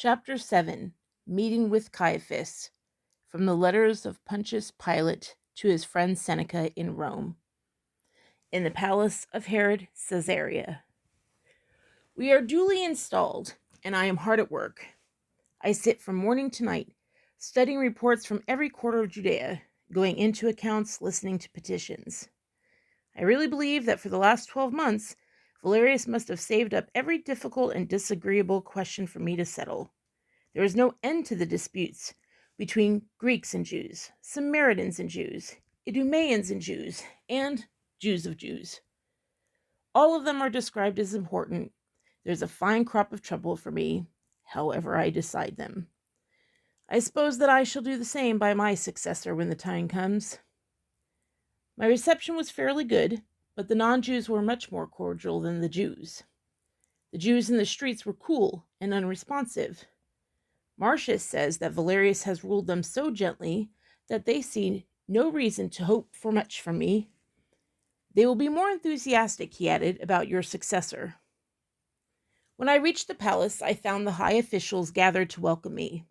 Chapter 7 Meeting with Caiaphas, from the Letters of Pontius Pilate to his friend Seneca in Rome. In the palace of Herod Caesarea. We are duly installed, and I am hard at work. I sit from morning to night, studying reports from every quarter of Judea, going into accounts, listening to petitions. I really believe that for the last 12 months, Valerius must have saved up every difficult and disagreeable question for me to settle. There is no end to the disputes between Greeks and Jews, Samaritans and Jews, Idumeans and Jews, and Jews of Jews. All of them are described as important. There's a fine crop of trouble for me, however I decide them. I suppose that I shall do the same by my successor when the time comes. My reception was fairly good, but the non-Jews were much more cordial than the Jews. The Jews in the streets were cool and unresponsive. Marcius says that Valerius has ruled them so gently that they see no reason to hope for much from me. They will be more enthusiastic, he added, about your successor. When I reached the palace, I found the high officials gathered to welcome me,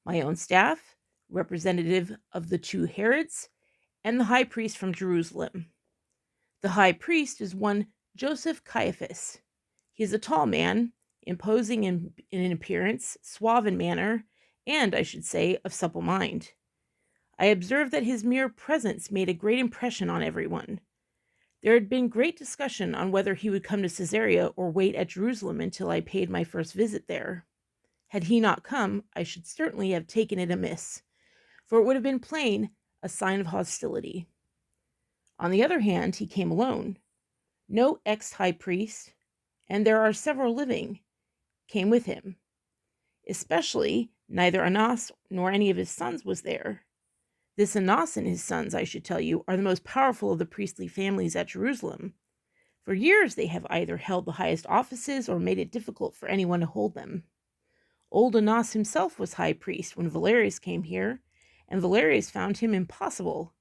my own staff, representative of the two Herods, and the high priest from Jerusalem. The high priest is one Joseph Caiaphas. He is a tall man, imposing in appearance, suave in manner, and, I should say, of supple mind. I observed that his mere presence made a great impression on everyone. There had been great discussion on whether he would come to Caesarea or wait at Jerusalem until I paid my first visit there. Had he not come, I should certainly have taken it amiss, for it would have been plain a sign of hostility. On the other hand, he came alone. No ex-high priest, and there are several living, came with him. Especially, neither Annas nor any of his sons was there. This Annas and his sons, I should tell you, are the most powerful of the priestly families at Jerusalem. For years they have either held the highest offices or made it difficult for anyone to hold them. Old Annas himself was high priest when Valerius came here, and Valerius found him impossible.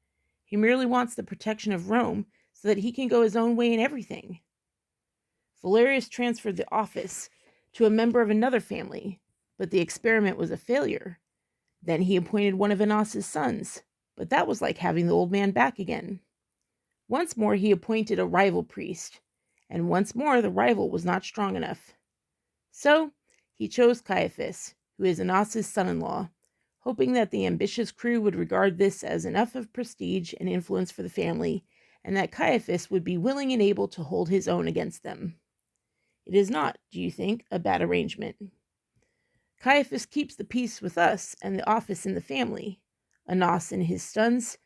He merely wants the protection of Rome so that he can go his own way in everything. Valerius transferred the office to a member of another family, but the experiment was a failure. Then he appointed one of Annas's sons, but that was like having the old man back again. Once more he appointed a rival priest, and once more the rival was not strong enough. So he chose Caiaphas, who is Annas's son-in-law, hoping that the ambitious crew would regard this as enough of prestige and influence for the family, and that Caiaphas would be willing and able to hold his own against them. It is not, do you think, a bad arrangement? Caiaphas keeps the peace with us and the office in the family. Annas and his sons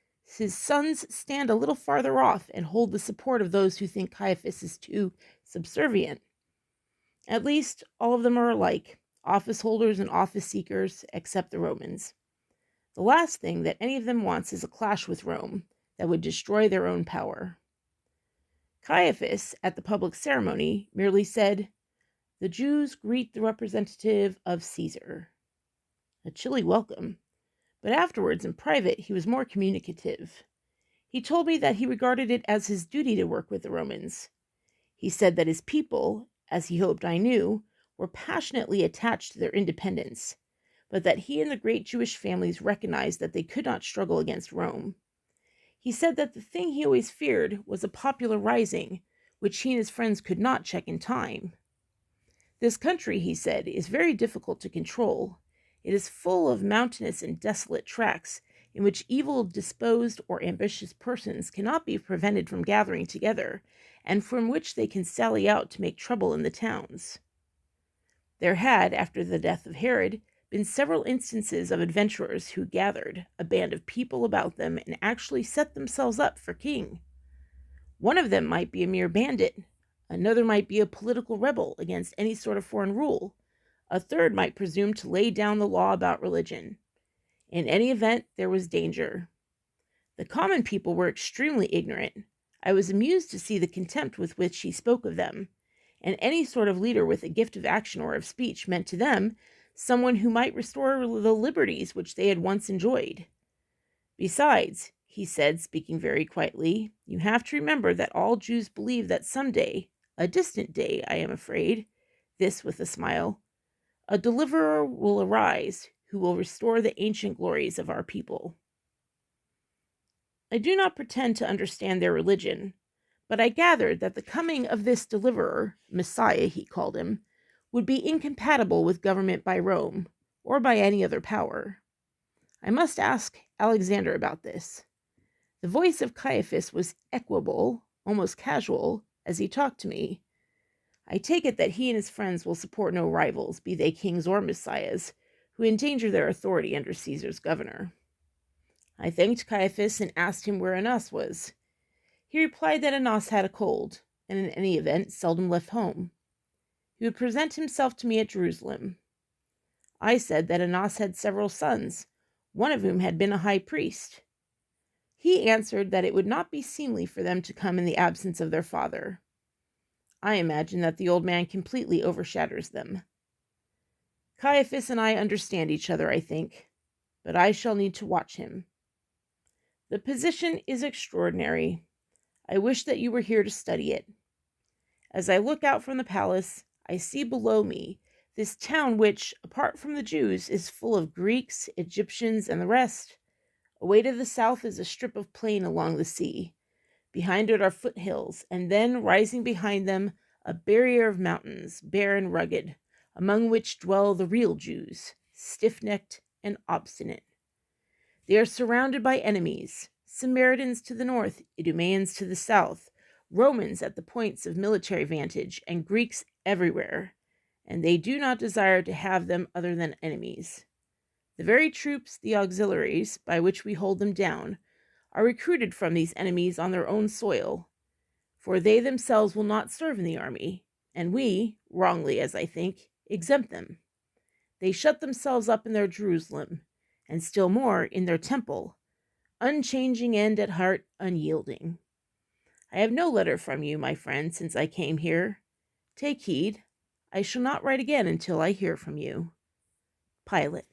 stand a little farther off and hold the support of those who think Caiaphas is too subservient. At least, all of them are alike, office holders and office seekers, except the Romans. The last thing that any of them wants is a clash with Rome that would destroy their own power. Caiaphas, at the public ceremony, merely said, "The Jews greet the representative of Caesar." A chilly welcome, but afterwards, in private, he was more communicative. He told me that he regarded it as his duty to work with the Romans. He said that his people, as he hoped I knew, were passionately attached to their independence, but that he and the great Jewish families recognized that they could not struggle against Rome. He said that the thing he always feared was a popular rising, which he and his friends could not check in time. This country, he said, is very difficult to control. It is full of mountainous and desolate tracts in which evil disposed or ambitious persons cannot be prevented from gathering together, and from which they can sally out to make trouble in the towns. There had, after the death of Herod, been several instances of adventurers who gathered a band of people about them and actually set themselves up for king. One of them might be a mere bandit, another might be a political rebel against any sort of foreign rule, a third might presume to lay down the law about religion. In any event, there was danger. The common people were extremely ignorant. I was amused to see the contempt with which he spoke of them, and any sort of leader with a gift of action or of speech meant to them someone who might restore the liberties which they had once enjoyed. Besides, he said, speaking very quietly, you have to remember that all Jews believe that someday, a distant day, I am afraid, this with a smile, A deliverer will arise who will restore the ancient glories of our people. I do not pretend to understand their religion, but I gathered that the coming of this deliverer, Messiah he called him, would be incompatible with government by Rome, or by any other power. I must ask Alexander about this. The voice of Caiaphas was equable, almost casual, as he talked to me. I take it that he and his friends will support no rivals, be they kings or messiahs, who endanger their authority under Caesar's governor. I thanked Caiaphas and asked him where Annas was. He replied that Annas had a cold, and in any event seldom left home. He would present himself to me at Jerusalem. I said that Annas had several sons, one of whom had been a high priest. He answered that it would not be seemly for them to come in the absence of their father. I imagine that the old man completely overshadows them. Caiaphas and I understand each other, I think, but I shall need to watch him. The position is extraordinary. I wish that you were here to study it. As I look out from the palace, I see below me this town which, apart from the Jews, is full of Greeks, Egyptians, and the rest. Away to the south is a strip of plain along the sea. Behind it are foothills, and then, rising behind them, a barrier of mountains, bare and rugged, among which dwell the real Jews, stiff-necked and obstinate. They are surrounded by enemies, Samaritans to the north, Idumeans to the south, Romans at the points of military vantage, and Greeks everywhere, and they do not desire to have them other than enemies. The very troops, the auxiliaries, by which we hold them down, are recruited from these enemies on their own soil, for they themselves will not serve in the army, and we, wrongly as I think, exempt them. They shut themselves up in their Jerusalem, and still more in their temple, unchanging and at heart unyielding. I have no letter from you, my friend, since I came here. Take heed. I shall not write again until I hear from you. Pilate.